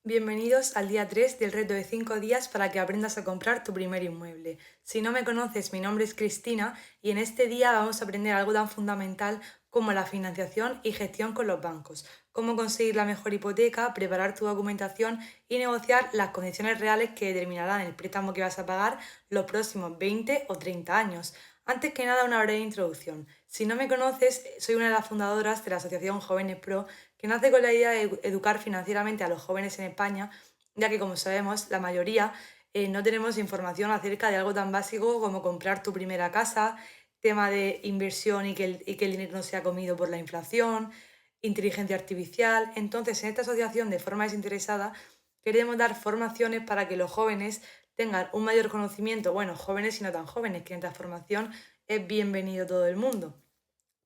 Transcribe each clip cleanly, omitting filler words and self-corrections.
Bienvenidos al día 3 del reto de 5 días para que aprendas a comprar tu primer inmueble. Si no me conoces, mi nombre es Cristina y en este día vamos a aprender algo tan fundamental como la financiación y gestión con los bancos, cómo conseguir la mejor hipoteca, preparar tu documentación y negociar las condiciones reales que determinarán el préstamo que vas a pagar los próximos 20 o 30 años. Antes que nada, una breve introducción. Si no me conoces, soy una de las fundadoras de la Asociación Jóvenes Pro, que nace con la idea de educar financieramente a los jóvenes en España, ya que, como sabemos, la mayoría no tenemos información acerca de algo tan básico como comprar tu primera casa, tema de inversión y que el dinero no sea comido por la inflación, inteligencia artificial. Entonces, en esta asociación, de forma desinteresada, queremos dar formaciones para que los jóvenes tengan un mayor conocimiento, bueno, jóvenes y no tan jóvenes, que en esta formación es bienvenido todo el mundo,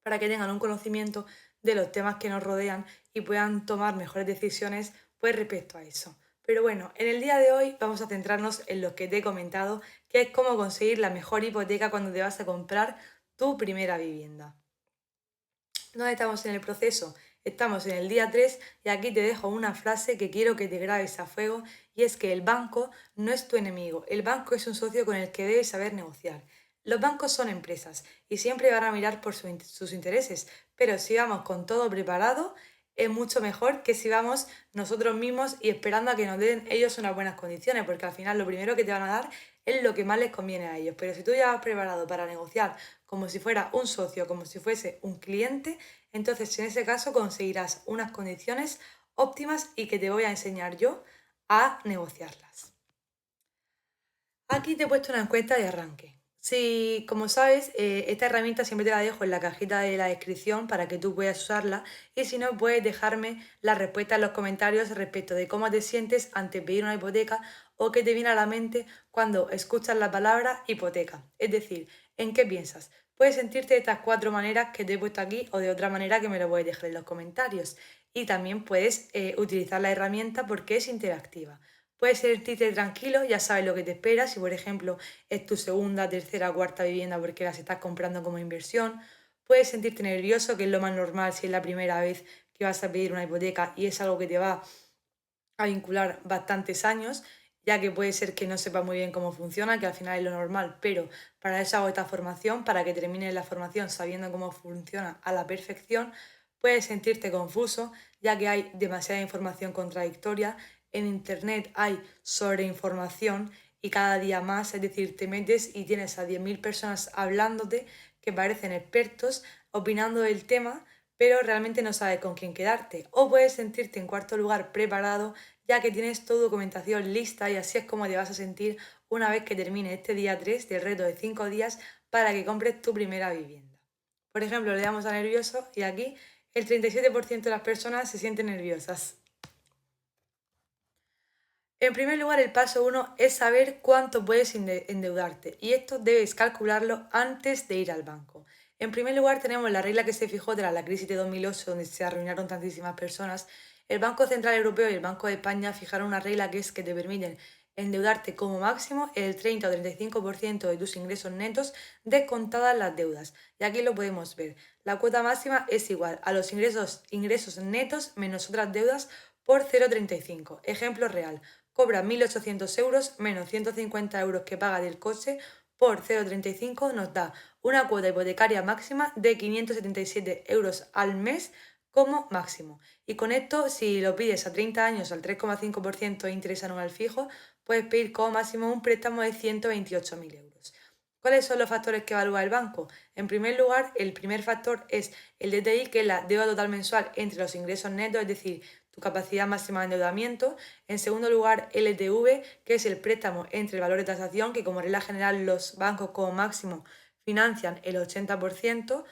para que tengan un conocimiento de los temas que nos rodean y puedan tomar mejores decisiones pues respecto a eso. Pero bueno, en el día de hoy vamos a centrarnos en lo que te he comentado, que es cómo conseguir la mejor hipoteca cuando te vas a comprar tu primera vivienda. ¿Dónde estamos en el proceso? Estamos en el día 3 y aquí te dejo una frase que quiero que te grabes a fuego, y es que el banco no es tu enemigo, el banco es un socio con el que debes saber negociar. Los bancos son empresas y siempre van a mirar por sus intereses, pero si vamos con todo preparado, es mucho mejor que si vamos nosotros mismos y esperando a que nos den ellos unas buenas condiciones, porque al final lo primero que te van a dar es lo que más les conviene a ellos. Pero si tú ya vas preparado para negociar como si fuera un socio, como si fuese un cliente, entonces en ese caso conseguirás unas condiciones óptimas y que te voy a enseñar yo a negociarlas. Aquí te he puesto una encuesta de arranque. Si, como sabes, esta herramienta siempre te la dejo en la cajita de la descripción para que tú puedas usarla, y si no, puedes dejarme la respuesta en los comentarios respecto de cómo te sientes ante pedir una hipoteca o qué te viene a la mente cuando escuchas la palabra hipoteca. Es decir, ¿en qué piensas? Puedes sentirte de estas 4 maneras que te he puesto aquí o de otra manera que me lo puedes dejar en los comentarios. Y también puedes utilizar la herramienta porque es interactiva. Puedes sentirte tranquilo, ya sabes lo que te espera. Si, por ejemplo, es tu segunda, tercera, cuarta vivienda porque las estás comprando como inversión. Puedes sentirte nervioso, que es lo más normal si es la primera vez que vas a pedir una hipoteca y es algo que te va a vincular bastantes años, ya que puede ser que no sepas muy bien cómo funciona, que al final es lo normal, pero para eso hago esta formación, para que termines la formación sabiendo cómo funciona a la perfección. Puedes sentirte confuso, ya que hay demasiada información contradictoria. En internet hay sobreinformación y cada día más, es decir, te metes y tienes a 10.000 personas hablándote que parecen expertos, opinando del tema, pero realmente no sabes con quién quedarte. O puedes sentirte en cuarto lugar preparado, ya que tienes tu documentación lista, y así es como te vas a sentir una vez que termine este día 3 del reto de 5 días para que compres tu primera vivienda. Por ejemplo, le damos a nervioso y aquí el 37% de las personas se sienten nerviosas. En primer lugar, el paso uno es saber cuánto puedes endeudarte, y esto debes calcularlo antes de ir al banco. En primer lugar, tenemos la regla que se fijó tras la crisis de 2008, donde se arruinaron tantísimas personas. El Banco Central Europeo y el Banco de España fijaron una regla que es que te permiten endeudarte como máximo el 30 o 35% de tus ingresos netos, descontadas las deudas. Y aquí lo podemos ver. La cuota máxima es igual a los ingresos netos menos otras deudas por 0,35. Ejemplo real: cobra 1.800 euros menos 150 euros que paga del coche por 0,35, nos da una cuota hipotecaria máxima de 577 euros al mes como máximo. Y con esto, si lo pides a 30 años al 3,5% de interés anual fijo, puedes pedir como máximo un préstamo de 128.000 euros. ¿Cuáles son los factores que evalúa el banco? En primer lugar, el primer factor es el DTI, que es la deuda total mensual entre los ingresos netos, es decir, tu capacidad máxima de endeudamiento. En segundo lugar, LTV, que es el préstamo entre el valor de tasación, que como regla general los bancos como máximo financian el 80%.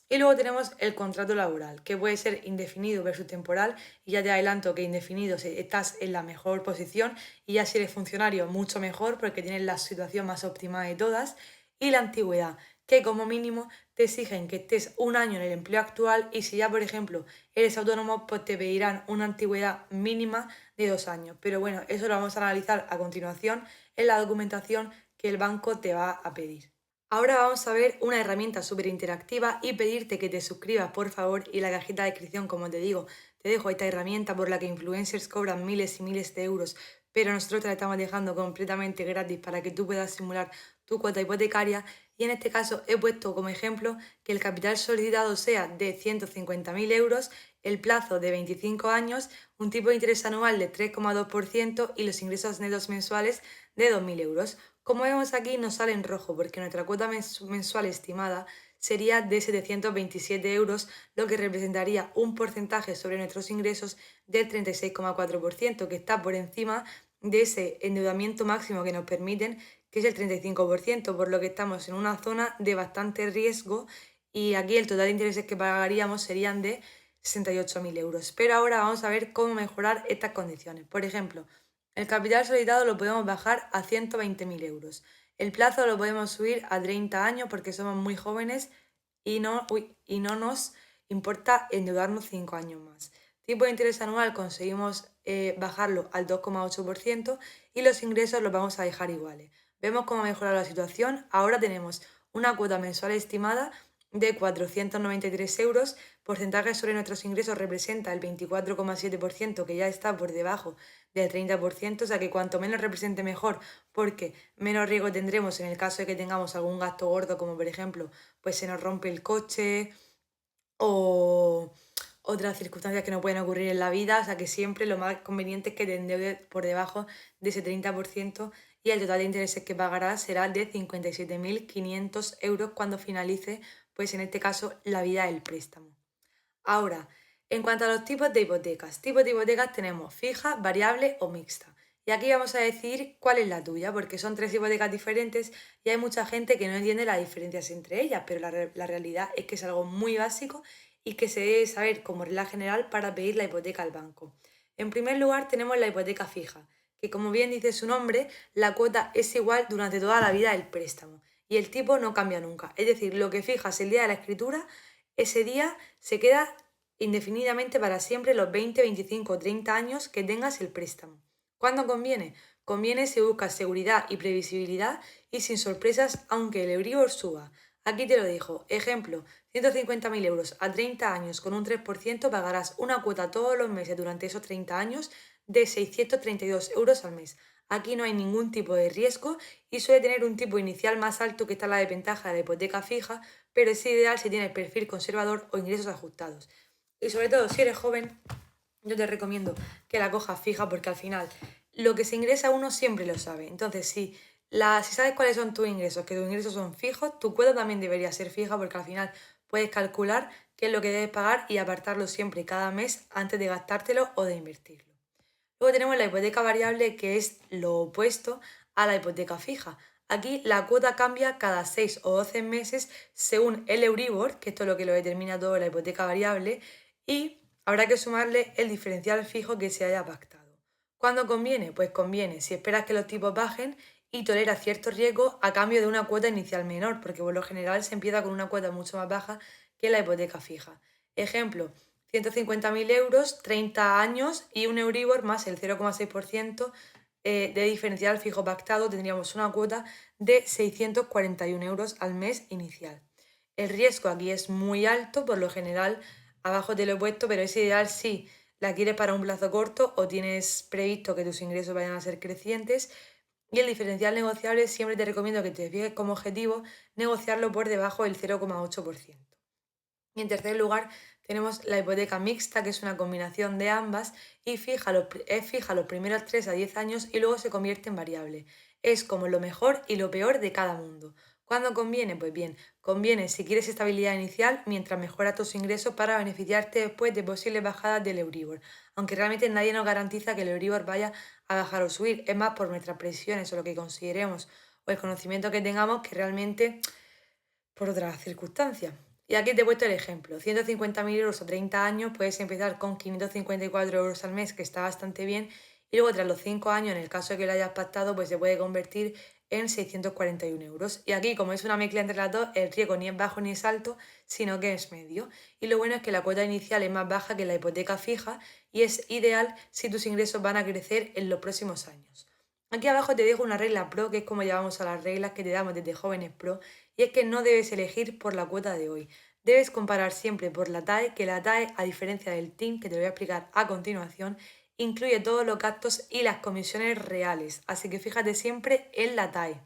Y luego tenemos el contrato laboral, que puede ser indefinido versus temporal, y ya te adelanto que indefinido estás en la mejor posición, y ya si eres funcionario mucho mejor porque tienes la situación más óptima de todas. Y la antigüedad, que como mínimo te exigen que estés un año en el empleo actual, y si ya, por ejemplo, eres autónomo, pues te pedirán una antigüedad mínima de 2 años. Pero bueno, eso lo vamos a analizar a continuación en la documentación que el banco te va a pedir. Ahora vamos a ver una herramienta súper interactiva y pedirte que te suscribas, por favor, y en la cajita de descripción, como te digo, te dejo esta herramienta por la que influencers cobran miles y miles de euros, pero nosotros te la estamos dejando completamente gratis para que tú puedas simular tu cuota hipotecaria. Y en este caso he puesto como ejemplo que el capital solicitado sea de 150.000 euros, el plazo de 25 años, un tipo de interés anual de 3,2% y los ingresos netos mensuales de 2.000 euros. Como vemos aquí nos sale en rojo porque nuestra cuota mensual estimada sería de 727 euros, lo que representaría un porcentaje sobre nuestros ingresos del 36,4%, que está por encima de ese endeudamiento máximo que nos permiten, que es el 35%, por lo que estamos en una zona de bastante riesgo y aquí el total de intereses que pagaríamos serían de 68.000 euros. Pero ahora vamos a ver cómo mejorar estas condiciones. Por ejemplo, el capital solicitado lo podemos bajar a 120.000 euros. El plazo lo podemos subir a 30 años porque somos muy jóvenes y no nos importa endeudarnos 5 años más. Tipo de interés anual conseguimos bajarlo al 2,8% y los ingresos los vamos a dejar iguales. Vemos cómo ha mejorado la situación. Ahora tenemos una cuota mensual estimada de 493 euros. Porcentaje sobre nuestros ingresos representa el 24,7%, que ya está por debajo del 30%, o sea que cuanto menos represente mejor, porque menos riesgo tendremos en el caso de que tengamos algún gasto gordo, como por ejemplo, pues se nos rompe el coche o otras circunstancias que no pueden ocurrir en la vida, o sea que siempre lo más conveniente es que te endeudes por debajo de ese 30% y el total de intereses que pagarás será de 57.500 euros cuando finalice, pues en este caso, la vida del préstamo. Ahora, en cuanto a los tipos de hipotecas tenemos fija, variable o mixta. Y aquí vamos a decir cuál es la tuya, porque son tres hipotecas diferentes y hay mucha gente que no entiende las diferencias entre ellas, pero la realidad es que es algo muy básico y que se debe saber como regla general para pedir la hipoteca al banco. En primer lugar tenemos la hipoteca fija, que como bien dice su nombre, la cuota es igual durante toda la vida del préstamo y el tipo no cambia nunca. Es decir, lo que fijas el día de la escritura, ese día se queda indefinidamente para siempre los 20, 25 o 30 años que tengas el préstamo. ¿Cuándo conviene? Conviene si buscas seguridad y previsibilidad y sin sorpresas aunque el Euribor suba. Aquí te lo dejo. Ejemplo, 150.000 euros a 30 años con un 3% pagarás una cuota todos los meses durante esos 30 años de 632 euros al mes. Aquí no hay ningún tipo de riesgo y suele tener un tipo inicial más alto que está la desventaja de la hipoteca fija, pero es ideal si tienes perfil conservador o ingresos ajustados. Y sobre todo, si eres joven, yo te recomiendo que la cojas fija porque al final lo que se ingresa uno siempre lo sabe. Entonces, si sabes cuáles son tus ingresos, que tus ingresos son fijos, tu cuota también debería ser fija porque al final puedes calcular qué es lo que debes pagar y apartarlo siempre cada mes antes de gastártelo o de invertirlo. Luego tenemos la hipoteca variable, que es lo opuesto a la hipoteca fija. Aquí la cuota cambia cada 6 o 12 meses según el Euribor, que esto es lo que lo determina todo la hipoteca variable, y habrá que sumarle el diferencial fijo que se haya pactado. ¿Cuándo conviene? Pues conviene si esperas que los tipos bajen y toleras cierto riesgo a cambio de una cuota inicial menor, porque por lo general se empieza con una cuota mucho más baja que la hipoteca fija. Ejemplo, 150.000 euros, 30 años y un Euribor más el 0,6% de diferencial fijo pactado, tendríamos una cuota de 641 euros al mes inicial. El riesgo aquí es muy alto, por lo general abajo te lo he puesto, pero es ideal si la quieres para un plazo corto o tienes previsto que tus ingresos vayan a ser crecientes. Y el diferencial negociable siempre te recomiendo que te fijes como objetivo negociarlo por debajo del 0,8%. Y en tercer lugar tenemos la hipoteca mixta, que es una combinación de ambas y es fija los primeros 3 a 10 años y luego se convierte en variable. Es como lo mejor y lo peor de cada mundo. ¿Cuándo conviene? Pues bien, conviene si quieres estabilidad inicial mientras mejora tus ingresos para beneficiarte después de posibles bajadas del Euribor. Aunque realmente nadie nos garantiza que el Euribor vaya a bajar o subir. Es más por nuestras presiones o lo que consideremos o el conocimiento que tengamos que realmente por otras circunstancias. Y aquí te he puesto el ejemplo. 150.000 euros a 30 años, puedes empezar con 554 euros al mes, que está bastante bien, y luego tras los 5 años, en el caso de que lo hayas pactado, pues se puede convertir en 641 euros. Y aquí, como es una mezcla entre las dos, el riesgo ni es bajo ni es alto, sino que es medio. Y lo bueno es que la cuota inicial es más baja que la hipoteca fija y es ideal si tus ingresos van a crecer en los próximos años. Aquí abajo te dejo una regla pro, que es como llamamos a las reglas que te damos desde Jóvenes Pro, y es que no debes elegir por la cuota de hoy. Debes comparar siempre por la TAE, que la TAE, a diferencia del TIN, que te lo voy a explicar a continuación, incluye todos los gastos y las comisiones reales, así que fíjate siempre en la TAE.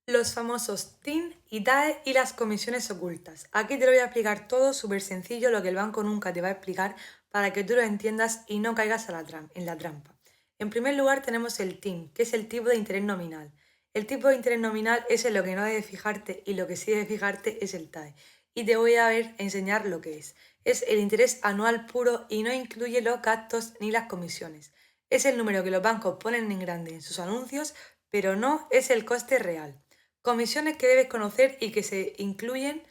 Los famosos TIN y TAE y las comisiones ocultas. Aquí te lo voy a explicar todo súper sencillo, lo que el banco nunca te va a explicar para que tú lo entiendas y no caigas en la trampa. En primer lugar tenemos el TIN, que es el tipo de interés nominal. El tipo de interés nominal es en lo que no debes fijarte y lo que sí debes fijarte es el TAE. Y te voy a enseñar lo que es. Es el interés anual puro y no incluye los gastos ni las comisiones. Es el número que los bancos ponen en grande en sus anuncios, pero no es el coste real. Comisiones que debes conocer y que se incluyen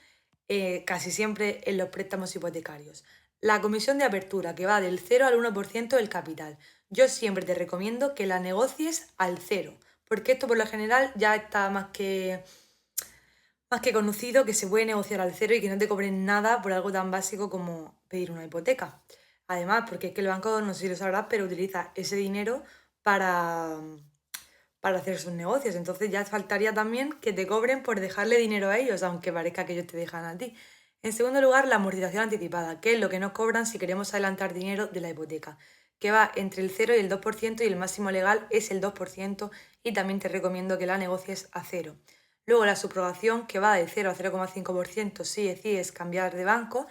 casi siempre en los préstamos hipotecarios. La comisión de apertura, que va del 0 al 1% del capital. Yo siempre te recomiendo que la negocies al 0, porque esto por lo general ya está más que conocido, que se puede negociar al 0 y que no te cobren nada por algo tan básico como pedir una hipoteca. Además, porque es que el banco, no sé si lo sabrás, pero utiliza ese dinero para, para hacer sus negocios. Entonces ya faltaría también que te cobren por dejarle dinero a ellos, aunque parezca que ellos te dejan a ti. En segundo lugar, la amortización anticipada, que es lo que nos cobran si queremos adelantar dinero de la hipoteca, que va entre el 0 y el 2% y el máximo legal es el 2% y también te recomiendo que la negocies a 0. Luego la subrogación, que va del 0 a 0,5% si decides cambiar de banco,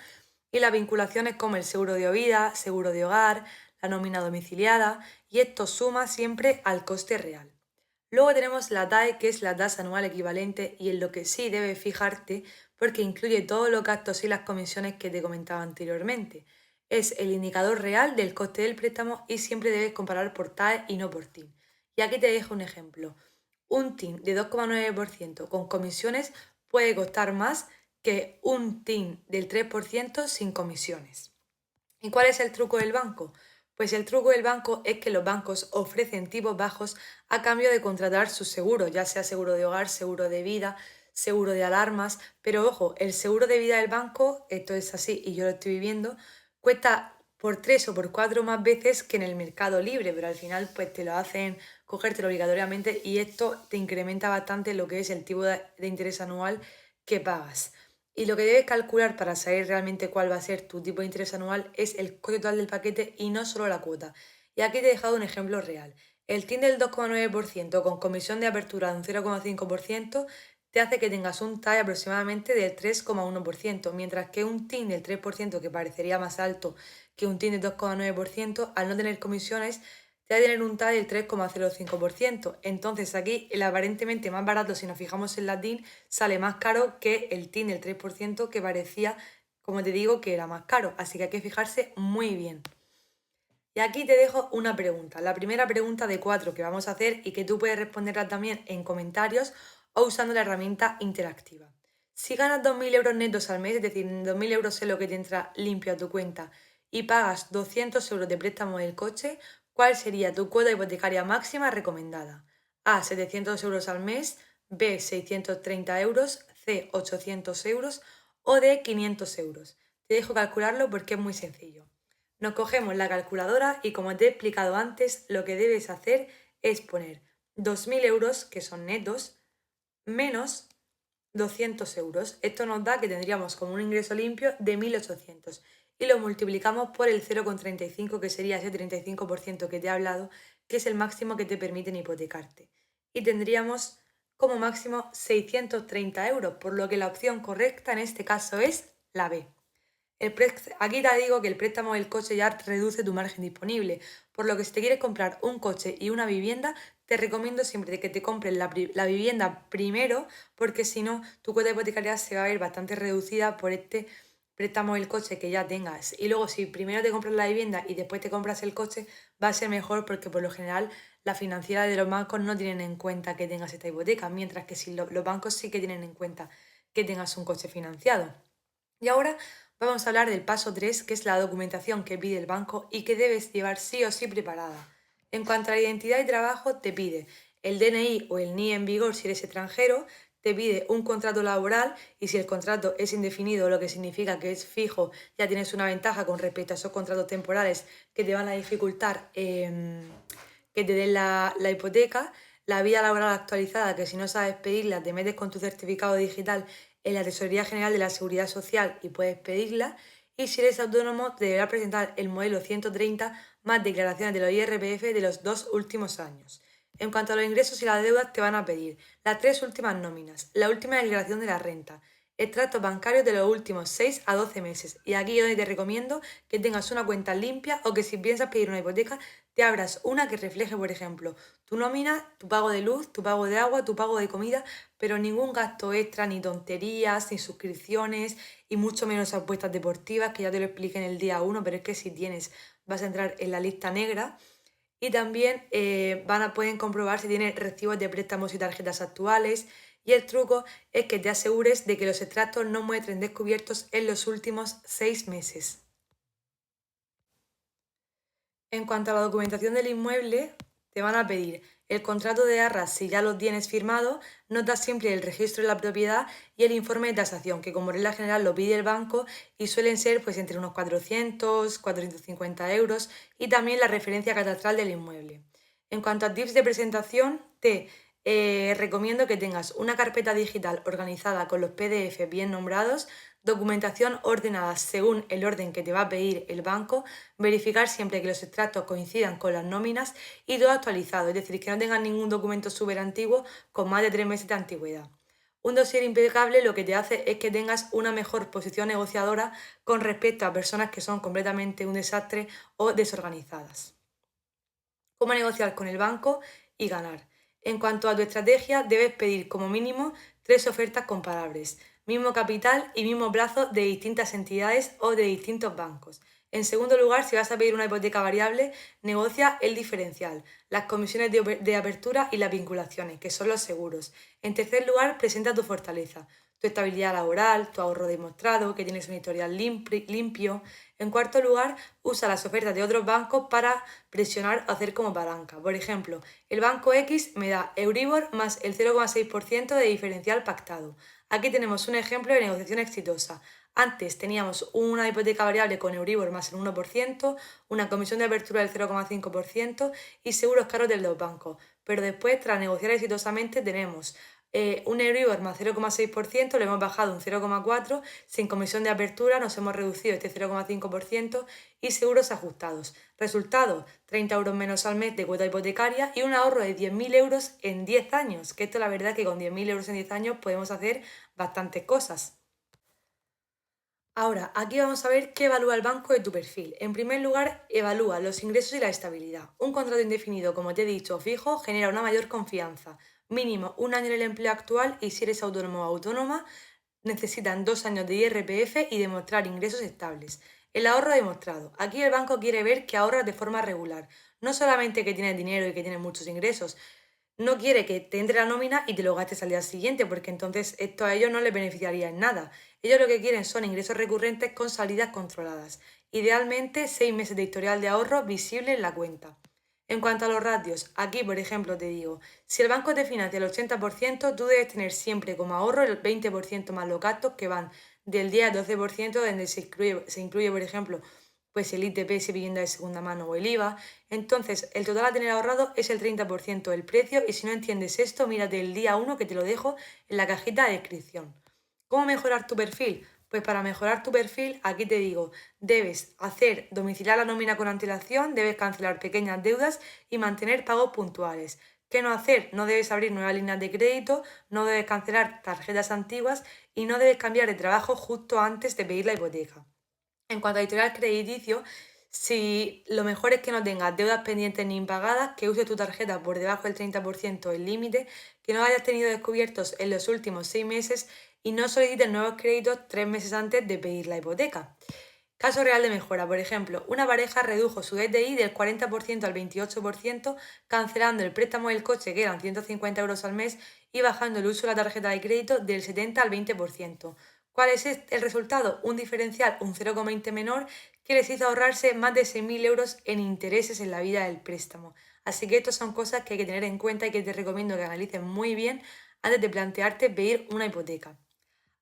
y las vinculaciones como el seguro de vida, seguro de hogar, la nómina domiciliada, y esto suma siempre al coste real. Luego tenemos la TAE, que es la tasa anual equivalente y en lo que sí debes fijarte porque incluye todos los gastos y las comisiones que te comentaba anteriormente. Es el indicador real del coste del préstamo y siempre debes comparar por TAE y no por TIN. Y aquí te dejo un ejemplo. Un TIN de 2,9% con comisiones puede costar más que un TIN del 3% sin comisiones. ¿Y cuál es el truco del banco? Pues el truco del banco es que los bancos ofrecen tipos bajos a cambio de contratar sus seguros, ya sea seguro de hogar, seguro de vida, seguro de alarmas, pero ojo, el seguro de vida del banco, esto es así y yo lo estoy viviendo, cuesta por 3 o por 4 más veces que en el mercado libre, pero al final pues te lo hacen cogértelo obligatoriamente y esto te incrementa bastante lo que es el tipo de interés anual que pagas. Y lo que debes calcular para saber realmente cuál va a ser tu tipo de interés anual es el coste total del paquete y no solo la cuota. Y aquí te he dejado un ejemplo real. El TIN del 2,9% con comisión de apertura de un 0,5% te hace que tengas un TAE aproximadamente del 3,1%, mientras que un TIN del 3%, que parecería más alto que un TIN del 2,9%, al no tener comisiones, te va a tener un TAE del 3,05%. Entonces aquí el aparentemente más barato, si nos fijamos en la TIN, sale más caro que el TIN del 3% que parecía, como te digo, que era más caro. Así que hay que fijarse muy bien. Y aquí te dejo una pregunta, la primera pregunta de 4 que vamos a hacer y que tú puedes responderla también en comentarios o usando la herramienta interactiva. Si ganas 2.000 euros netos al mes, es decir, 2.000 euros es lo que te entra limpio a tu cuenta y pagas 200 euros de préstamo del coche, ¿cuál sería tu cuota hipotecaria máxima recomendada? A, 700 euros al mes, B, 630 euros, C, 800 euros o D, 500 euros. Te dejo calcularlo porque es muy sencillo. Nos cogemos la calculadora y como te he explicado antes, lo que debes hacer es poner 2.000 euros, que son netos, menos 200 euros. Esto nos da que tendríamos como un ingreso limpio de 1.800 y lo multiplicamos por el 0,35, que sería ese 35% que te he hablado, que es el máximo que te permiten hipotecarte. Y tendríamos como máximo 630 euros, por lo que la opción correcta en este caso es la B. Aquí te digo que el préstamo del coche ya reduce tu margen disponible, por lo que si te quieres comprar un coche y una vivienda, te recomiendo siempre que te compres la vivienda primero, porque si no, tu cuota hipotecaria se va a ver bastante reducida por este préstamo del coche que ya tengas. Y luego si primero te compras la vivienda y después te compras el coche, va a ser mejor porque por lo general la financiera de los bancos no tienen en cuenta que tengas esta hipoteca, mientras que si los bancos sí que tienen en cuenta que tengas un coche financiado. Y ahora vamos a hablar del paso 3, que es la documentación que pide el banco y que debes llevar sí o sí preparada. En cuanto a la identidad y trabajo, te pide el DNI o el NIE en vigor si eres extranjero, te pide un contrato laboral y si el contrato es indefinido, lo que significa que es fijo, ya tienes una ventaja con respecto a esos contratos temporales que te van a dificultar que te den la hipoteca. La vida laboral actualizada, que si no sabes pedirla, te metes con tu certificado digital en la Tesorería General de la Seguridad Social y puedes pedirla. Y si eres autónomo, te deberá presentar el modelo 130 más declaraciones de los IRPF de los 2 últimos años. En cuanto a los ingresos y las deudas, te van a pedir las 3 últimas nóminas, la última declaración de la renta, extractos bancarios de los últimos 6 a 12 meses. Y aquí es donde te recomiendo que tengas una cuenta limpia o que si piensas pedir una hipoteca, te abras una que refleje, por ejemplo, tu nómina, tu pago de luz, tu pago de agua, tu pago de comida, pero ningún gasto extra, ni tonterías, ni suscripciones, y mucho menos apuestas deportivas, que ya te lo expliqué en el día 1, pero es que si tienes, vas a entrar en la lista negra. Y también pueden comprobar si tienes recibos de préstamos y tarjetas actuales. Y el truco es que te asegures de que los extractos no muestren descubiertos en los últimos 6 meses. En cuanto a la documentación del inmueble, te van a pedir el contrato de arras si ya lo tienes firmado, nota simple del registro de la propiedad y el informe de tasación, que como regla general lo pide el banco y suelen ser pues entre unos 400, 450 euros, y también la referencia catastral del inmueble. En cuanto a tips de presentación, te recomiendo que tengas una carpeta digital organizada con los PDF bien nombrados, documentación ordenada según el orden que te va a pedir el banco, verificar siempre que los extractos coincidan con las nóminas y todo actualizado, es decir, que no tengan ningún documento súper antiguo con más de 3 meses de antigüedad. Un dossier impecable lo que te hace es que tengas una mejor posición negociadora con respecto a personas que son completamente un desastre o desorganizadas. ¿Cómo negociar con el banco y ganar? En cuanto a tu estrategia, debes pedir como mínimo 3 ofertas comparables, mismo capital y mismo plazo de distintas entidades o de distintos bancos. En segundo lugar, si vas a pedir una hipoteca variable, negocia el diferencial, las comisiones de apertura y las vinculaciones, que son los seguros. En tercer lugar, presenta tu fortaleza, tu estabilidad laboral, tu ahorro demostrado, que tienes un historial limpio. En cuarto lugar, usa las ofertas de otros bancos para presionar o hacer como palanca. Por ejemplo, el banco X me da Euribor más el 0,6% de diferencial pactado. Aquí tenemos un ejemplo de negociación exitosa. Antes teníamos una hipoteca variable con Euribor más el 1%, una comisión de apertura del 0,5% y seguros caros de los bancos. Pero después, tras negociar exitosamente, tenemos un Euribor más 0,6%, lo hemos bajado un 0,4%, sin comisión de apertura nos hemos reducido este 0,5% y seguros ajustados. Resultado, 30 euros menos al mes de cuota hipotecaria y un ahorro de 10.000 euros en 10 años, que esto la verdad es que con 10.000 euros en 10 años podemos hacer bastantes cosas. Ahora, aquí vamos a ver qué evalúa el banco de tu perfil. En primer lugar, evalúa los ingresos y la estabilidad. Un contrato indefinido, como te he dicho, fijo, genera una mayor confianza. Mínimo 1 año en el empleo actual y si eres autónomo o autónoma, necesitan 2 años de IRPF y demostrar ingresos estables. El ahorro demostrado. Aquí el banco quiere ver que ahorras de forma regular. No solamente que tienes dinero y que tienes muchos ingresos. No quiere que te entre la nómina y te lo gastes al día siguiente, porque entonces esto a ellos no les beneficiaría en nada. Ellos lo que quieren son ingresos recurrentes con salidas controladas. Idealmente, 6 meses de historial de ahorro visible en la cuenta. En cuanto a los ratios, aquí por ejemplo te digo, si el banco te financia el 80%, tú debes tener siempre como ahorro el 20% más los gastos que van del 10 al 12%, donde se incluye por ejemplo pues el ITP si vivienda de segunda mano o el IVA. Entonces, el total a tener ahorrado es el 30% del precio y si no entiendes esto, mírate el día 1 que te lo dejo en la cajita de descripción. ¿Cómo mejorar tu perfil? Pues para mejorar tu perfil, aquí te digo, debes hacer domiciliar la nómina con antelación, debes cancelar pequeñas deudas y mantener pagos puntuales. ¿Qué no hacer? No debes abrir nuevas líneas de crédito, no debes cancelar tarjetas antiguas y no debes cambiar de trabajo justo antes de pedir la hipoteca. En cuanto a historial crediticio, si lo mejor es que no tengas deudas pendientes ni impagadas, que uses tu tarjeta por debajo del 30% el límite, que no hayas tenido descubiertos en los últimos 6 meses y no solicites nuevos créditos 3 meses antes de pedir la hipoteca. Caso real de mejora, por ejemplo, una pareja redujo su DTI del 40% al 28%, cancelando el préstamo del coche que eran 150 euros al mes y bajando el uso de la tarjeta de crédito del 70 al 20%. ¿Cuál es el resultado? Un diferencial un 0,20 menor que les hizo ahorrarse más de 6.000 euros en intereses en la vida del préstamo. Así que estas son cosas que hay que tener en cuenta y que te recomiendo que analices muy bien antes de plantearte pedir una hipoteca.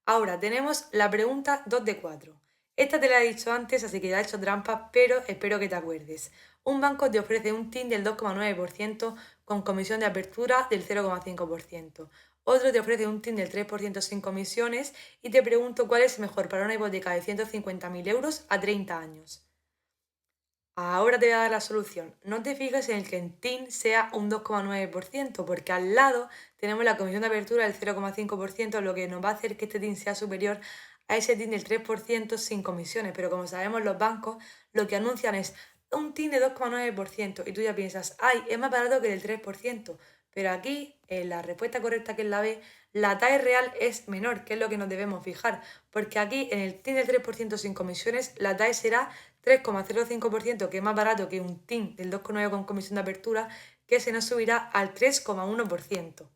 Ahora tenemos la pregunta 2 de 4. Esta te la he dicho antes, así que ya he hecho trampa, pero espero que te acuerdes. Un banco te ofrece un TIN del 2,9% con comisión de apertura del 0,5%. Otro te ofrece un TIN del 3% sin comisiones y te pregunto cuál es mejor para una hipoteca de 150.000 euros a 30 años. Ahora te voy a dar la solución. No te fijes en el que en TIN sea un 2,9%, porque al lado tenemos la comisión de apertura del 0,5%, lo que nos va a hacer que este TIN sea superior a ese TIN del 3% sin comisiones. Pero como sabemos, los bancos lo que anuncian es un TIN de 2,9% y tú ya piensas, ay, es más barato que el 3%. Pero aquí, en la respuesta correcta que es la B, la TAE real es menor, que es lo que nos debemos fijar, porque aquí en el TIN del 3% sin comisiones, la TAE será 3,05%, que es más barato que un TIN del 2,9% con comisión de apertura, que se nos subirá al 3,1%.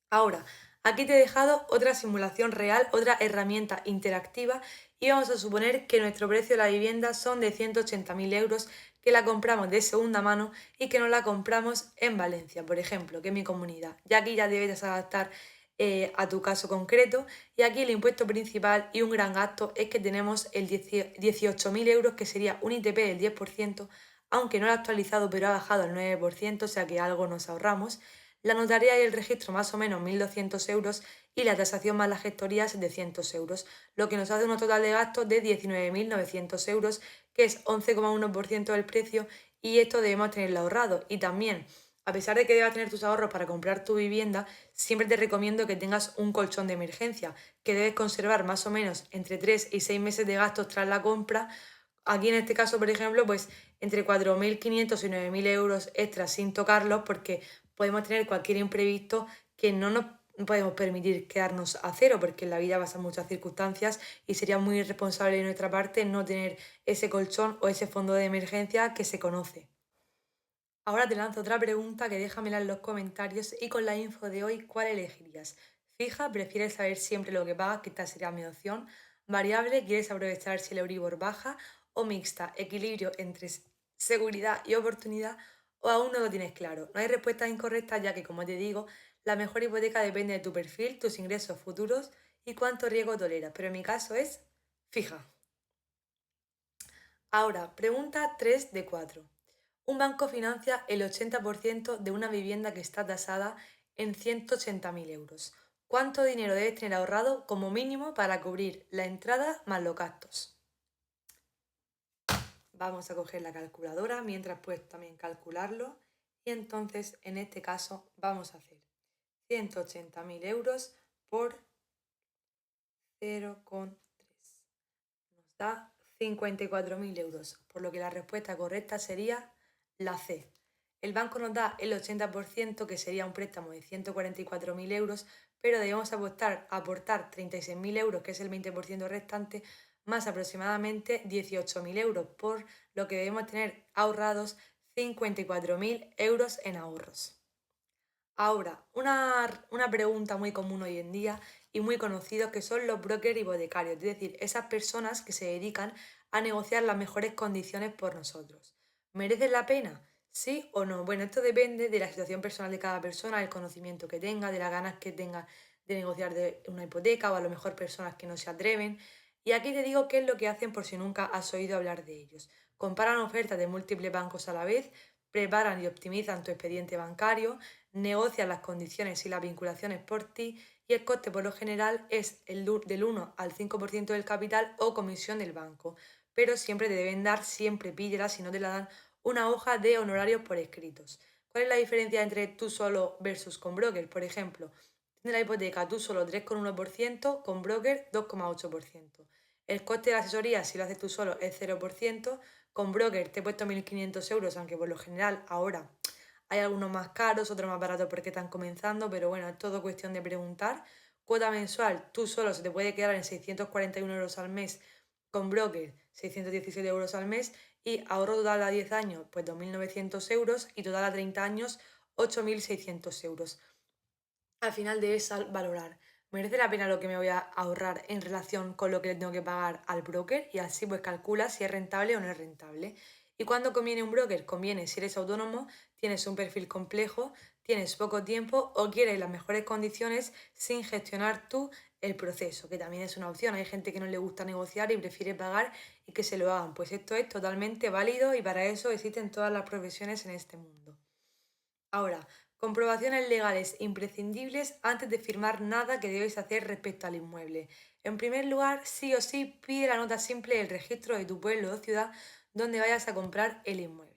Ahora, aquí te he dejado otra simulación real, otra herramienta interactiva y vamos a suponer que nuestro precio de la vivienda son de 180.000 euros, que la compramos de segunda mano y que no la compramos en Valencia, por ejemplo, que es mi comunidad. Ya aquí ya debes adaptar a tu caso concreto y aquí el impuesto principal y un gran gasto es que tenemos el 18.000 euros, que sería un ITP del 10%, aunque no lo ha actualizado pero ha bajado al 9%, o sea que algo nos ahorramos. La notaría y el registro más o menos 1.200 euros y la tasación más las gestorías 700 euros, lo que nos hace un total de gastos de 19.900 euros, que es 11,1% del precio y esto debemos tenerlo ahorrado. Y también, a pesar de que debas tener tus ahorros para comprar tu vivienda, siempre te recomiendo que tengas un colchón de emergencia, que debes conservar más o menos entre 3 y 6 meses de gastos tras la compra. Aquí en este caso, por ejemplo, pues entre 4.500 y 9.000 euros extras sin tocarlos, porque podemos tener cualquier imprevisto que no nos podemos permitir quedarnos a cero, porque en la vida pasan muchas circunstancias y sería muy irresponsable de nuestra parte no tener ese colchón o ese fondo de emergencia que se conoce. Ahora te lanzo otra pregunta, que déjamela en los comentarios, y con la info de hoy, ¿cuál elegirías? Fija, prefieres saber siempre lo que pagas, que esta sería mi opción. Variable, quieres aprovechar si el Euribor baja. O mixta, equilibrio entre seguridad y oportunidad. O aún no lo tienes claro. No hay respuestas incorrectas, ya que, como te digo, la mejor hipoteca depende de tu perfil, tus ingresos futuros y cuánto riesgo toleras. Pero en mi caso es fija. Ahora, pregunta 3 de 4. Un banco financia el 80% de una vivienda que está tasada en 180.000 euros. ¿Cuánto dinero debes tener ahorrado como mínimo para cubrir la entrada más los gastos? Vamos a coger la calculadora mientras puedes también calcularlo. Y entonces, en este caso, vamos a hacer 180.000 euros por 0,3. Nos da 54.000 euros, por lo que la respuesta correcta sería la C. El banco nos da el 80%, que sería un préstamo de 144.000 euros, pero debemos aportar 36.000 euros, que es el 20% restante, más aproximadamente 18.000 euros, por lo que debemos tener ahorrados 54.000 euros en ahorros. Ahora, una pregunta muy común hoy en día y muy conocidos, que son los brokers hipotecarios, es decir, esas personas que se dedican a negociar las mejores condiciones por nosotros. ¿Merecen la pena? ¿Sí o no? Bueno, esto depende de la situación personal de cada persona, del conocimiento que tenga, de las ganas que tenga de negociar de una hipoteca, o a lo mejor personas que no se atreven. Y aquí te digo qué es lo que hacen, por si nunca has oído hablar de ellos. Comparan ofertas de múltiples bancos a la vez, preparan y optimizan tu expediente bancario, negocian las condiciones y las vinculaciones por ti, y el coste por lo general es del 1 al 5% del capital o comisión del banco. Pero siempre te deben dar, siempre pídela, si no te la dan, una hoja de honorarios por escritos. ¿Cuál es la diferencia entre tú solo versus con broker? Por ejemplo, tienes la hipoteca tú solo 3,1%, con broker 2,8%. El coste de la asesoría, si lo haces tú solo, es 0%. Con broker te he puesto 1.500 euros, aunque por lo general ahora hay algunos más caros, otros más baratos porque están comenzando, pero bueno, es todo cuestión de preguntar. Cuota mensual, tú solo se te puede quedar en 641 euros al mes, con broker 617 euros al mes, y ahorro total a 10 años, pues 2.900 euros, y total a 30 años, 8.600 euros. Al final debes valorar, ¿merece la pena lo que me voy a ahorrar en relación con lo que le tengo que pagar al broker? Y así pues calcula si es rentable o no es rentable. ¿Y cuándo conviene un broker? Conviene si eres autónomo, tienes un perfil complejo, tienes poco tiempo o quieres las mejores condiciones sin gestionar tú el proceso, que también es una opción. Hay gente que no le gusta negociar y prefiere pagar y que se lo hagan. Pues esto es totalmente válido y para eso existen todas las profesiones en este mundo. Ahora, comprobaciones legales imprescindibles antes de firmar nada que debes hacer respecto al inmueble. En primer lugar, sí o sí, pide la nota simple del registro de tu pueblo o ciudad donde vayas a comprar el inmueble.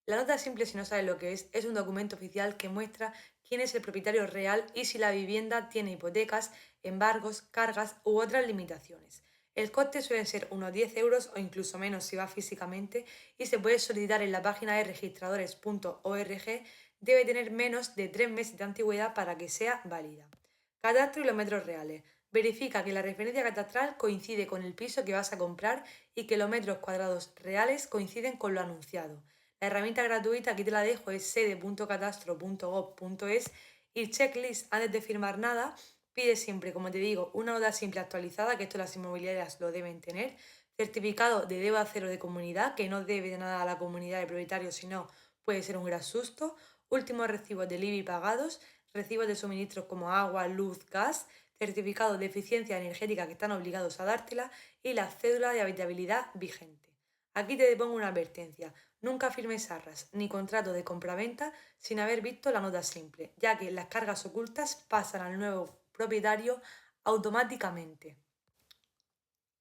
La nota simple, si no sabes lo que es un documento oficial que muestra quién es el propietario real y si la vivienda tiene hipotecas, embargos, cargas u otras limitaciones. El coste suele ser unos 10 euros o incluso menos si va físicamente y se puede solicitar en la página de registradores.org. Debe tener menos de 3 meses de antigüedad para que sea válida. Catastro y los metros reales. Verifica que la referencia catastral coincide con el piso que vas a comprar y que los metros cuadrados reales coinciden con lo anunciado. La herramienta gratuita, aquí te la dejo, es sede.catastro.gov.es y checklist antes de firmar nada. Pide siempre, como te digo, una nota simple actualizada, que esto las inmobiliarias lo deben tener, certificado de deuda cero de comunidad, que no debe de nada a la comunidad de propietarios, sino puede ser un gran susto, últimos recibos del IBI pagados, recibos de suministros como agua, luz, gas, certificado de eficiencia energética que están obligados a dártela y la cédula de habitabilidad vigente. Aquí te pongo una advertencia. Nunca firmes arras ni contrato de compraventa sin haber visto la nota simple, ya que las cargas ocultas pasan al nuevo propietario automáticamente.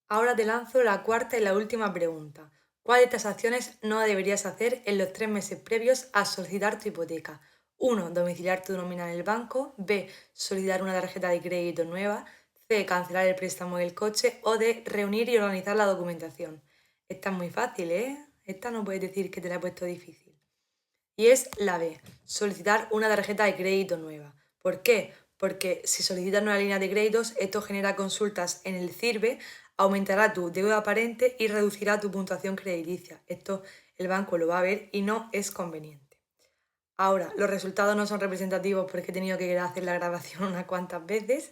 Ahora te lanzo la cuarta y la última pregunta. ¿Cuál de estas acciones no deberías hacer en los 3 meses previos a solicitar tu hipoteca? 1. Domiciliar tu nómina en el banco. B. Solicitar una tarjeta de crédito nueva. C. Cancelar el préstamo del coche. O D. Reunir y organizar la documentación. Esta es muy fácil, ¿eh? Esta no puedes decir que te la he puesto difícil. Y es la B, solicitar una tarjeta de crédito nueva. ¿Por qué? Porque si solicitas una línea de créditos, esto genera consultas en el CIRBE, aumentará tu deuda aparente y reducirá tu puntuación crediticia. Esto el banco lo va a ver y no es conveniente. Ahora, los resultados no son representativos porque he tenido que hacer la grabación unas cuantas veces.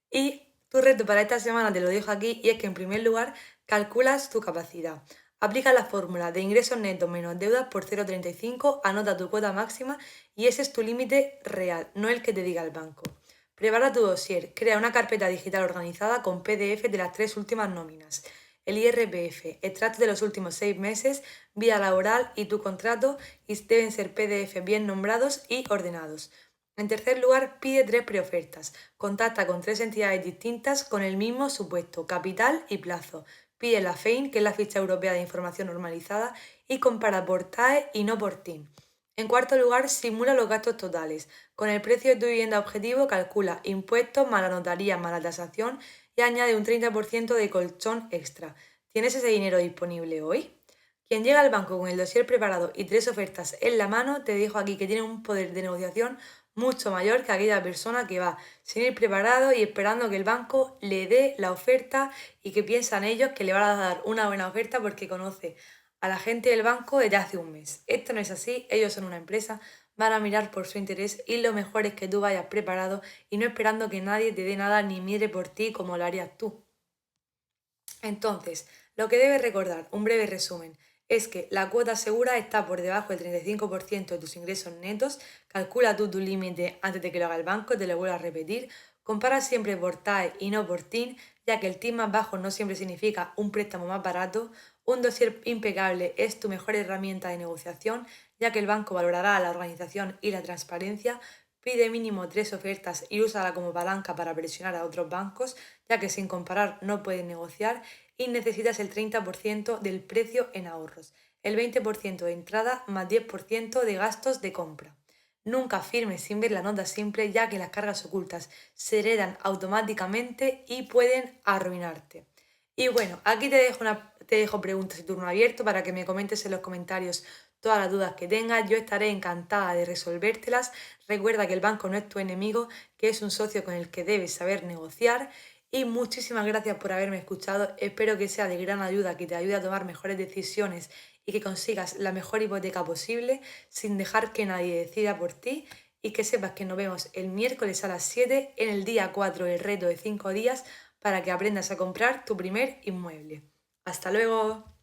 Y tu reto para esta semana te lo dejo aquí y es que en primer lugar calculas tu capacidad. Aplica la fórmula de ingresos netos menos deudas por 0,35, anota tu cuota máxima y ese es tu límite real, no el que te diga el banco. Prepara tu dossier, crea una carpeta digital organizada con PDF de las 3 últimas nóminas, el IRPF, extractos de los últimos 6 meses, vida laboral y tu contrato y deben ser PDF bien nombrados y ordenados. En tercer lugar, pide 3 preofertas. Contacta con 3 entidades distintas con el mismo supuesto, capital y plazo. Pide la FEIN, que es la Ficha Europea de Información Normalizada, y compara por TAE y no por TIN. En cuarto lugar, simula los gastos totales. Con el precio de tu vivienda objetivo, calcula impuestos más la notaría más la tasación y añade un 30% de colchón extra. ¿Tienes ese dinero disponible hoy? Quien llega al banco con el dossier preparado y 3 ofertas en la mano, te dejo aquí que tiene un poder de negociación mucho mayor que aquella persona que va sin ir preparado y esperando que el banco le dé la oferta y que piensan ellos que le van a dar una buena oferta porque conoce a la gente del banco desde hace un mes. Esto no es así, ellos son una empresa, van a mirar por su interés y lo mejor es que tú vayas preparado y no esperando que nadie te dé nada ni mire por ti como lo harías tú. Entonces, lo que debes recordar, un breve resumen, es que la cuota segura está por debajo del 35% de tus ingresos netos, calcula tú tu límite antes de que lo haga el banco, te lo vuelvo a repetir, compara siempre por TAE y no por TIN, ya que el TIN más bajo no siempre significa un préstamo más barato, un dossier impecable es tu mejor herramienta de negociación, ya que el banco valorará la organización y la transparencia, pide mínimo 3 ofertas y úsala como palanca para presionar a otros bancos, ya que sin comparar no puedes negociar y necesitas el 30% del precio en ahorros, el 20% de entrada más 10% de gastos de compra. Nunca firmes sin ver la nota simple, ya que las cargas ocultas se heredan automáticamente y pueden arruinarte. Y bueno, aquí te dejo preguntas y turno abierto para que me comentes en los comentarios todas las dudas que tengas. Yo estaré encantada de resolvértelas. Recuerda que el banco no es tu enemigo, que es un socio con el que debes saber negociar. Y muchísimas gracias por haberme escuchado. Espero que sea de gran ayuda, que te ayude a tomar mejores decisiones y que consigas la mejor hipoteca posible sin dejar que nadie decida por ti. Y que sepas que nos vemos el miércoles a las 7 en el día 4 del reto de 5 días para que aprendas a comprar tu primer inmueble. ¡Hasta luego!